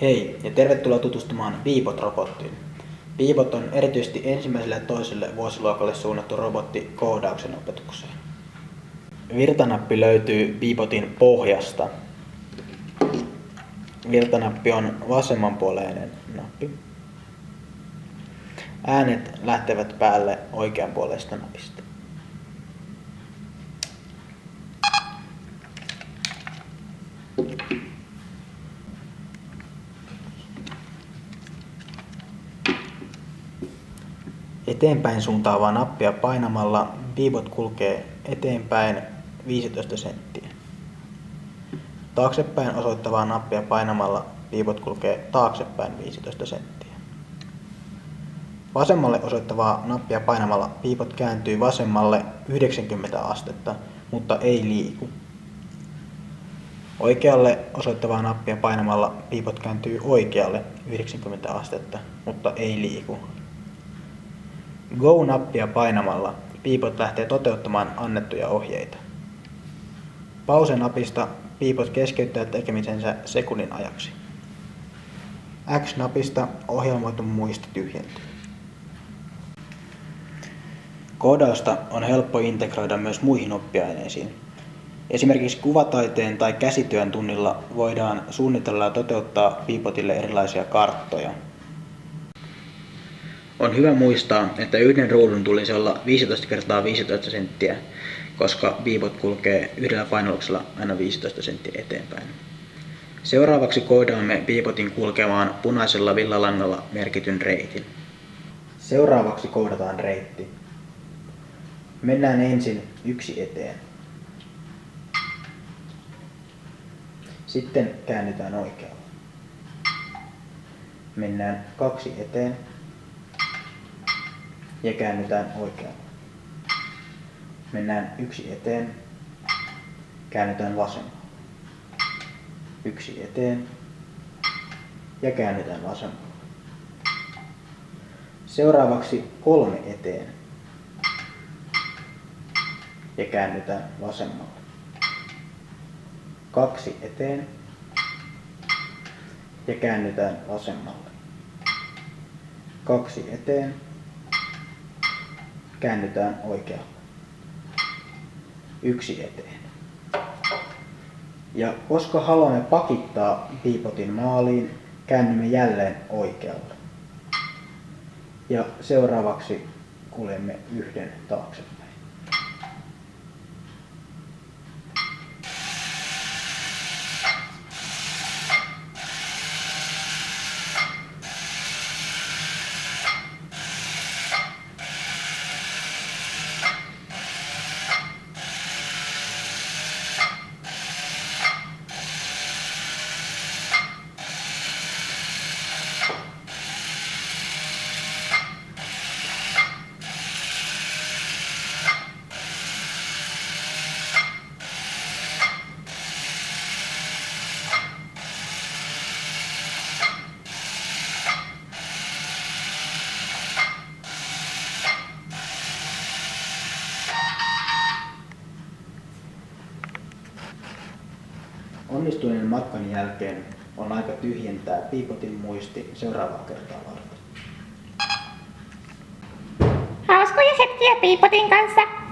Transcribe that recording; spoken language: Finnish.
Hei ja tervetuloa tutustumaan Beebot-robottiin. Beebot on erityisesti ensimmäiselle ja toiselle vuosiluokalle suunnattu robotti koodauksen opetukseen. Virtanappi löytyy Beebotin pohjasta. Virtanappi on vasemmanpuoleinen nappi. Äänet lähtevät päälle oikeanpuoleisesta napista. Eteenpäin suuntaavaa nappia painamalla Beebot kulkee eteenpäin 15 senttiä. Taaksepäin osoittavaa nappia painamalla Beebot kulkee taaksepäin 15 senttiä. Vasemmalle osoittavaa nappia painamalla Beebot kääntyy vasemmalle 90 astetta, mutta ei liiku. Oikealle osoittavaa nappia painamalla Beebot kääntyy oikealle 90 astetta, mutta ei liiku. Go-nappia painamalla Beebot lähtee toteuttamaan annettuja ohjeita. Pause-napista Beebot keskeyttää tekemisensä sekunnin ajaksi. X-napista ohjelmoitu muisti tyhjentyy. Koodausta on helppo integroida myös muihin oppiaineisiin. Esimerkiksi kuvataiteen tai käsityön tunnilla voidaan suunnitella ja toteuttaa Beebotille erilaisia karttoja. On hyvä muistaa, että yhden ruudun tulisi olla 15 × 15 senttiä, koska Beebot kulkee yhdellä painalluksella aina 15 senttiä eteenpäin. Seuraavaksi koodaamme Beebotin kulkemaan punaisella villalangalla merkityn reitin. Seuraavaksi koodataan reitti. Mennään ensin 1 eteen. Sitten käännytään oikealle. Mennään 2 eteen. Ja käännytään oikealle. Mennään 1 eteen. Käännytään vasemmalle. 1 eteen. Ja käännytään vasemmalle. Seuraavaksi 3 eteen. Ja käännytään vasemmalle. 2 eteen. Ja käännytään vasemmalle. 2 eteen. Käännytään oikealle. 1 eteen. Ja koska haluamme pakittaa Beebotin maaliin, käännymme jälleen oikealle. Ja seuraavaksi kuljemme 1 taaksepäin. Onnistuneen matkan jälkeen on aika tyhjentää Beebotin muisti seuraavaa kertaa varten. Hauskoja hetkiä Beebotin kanssa.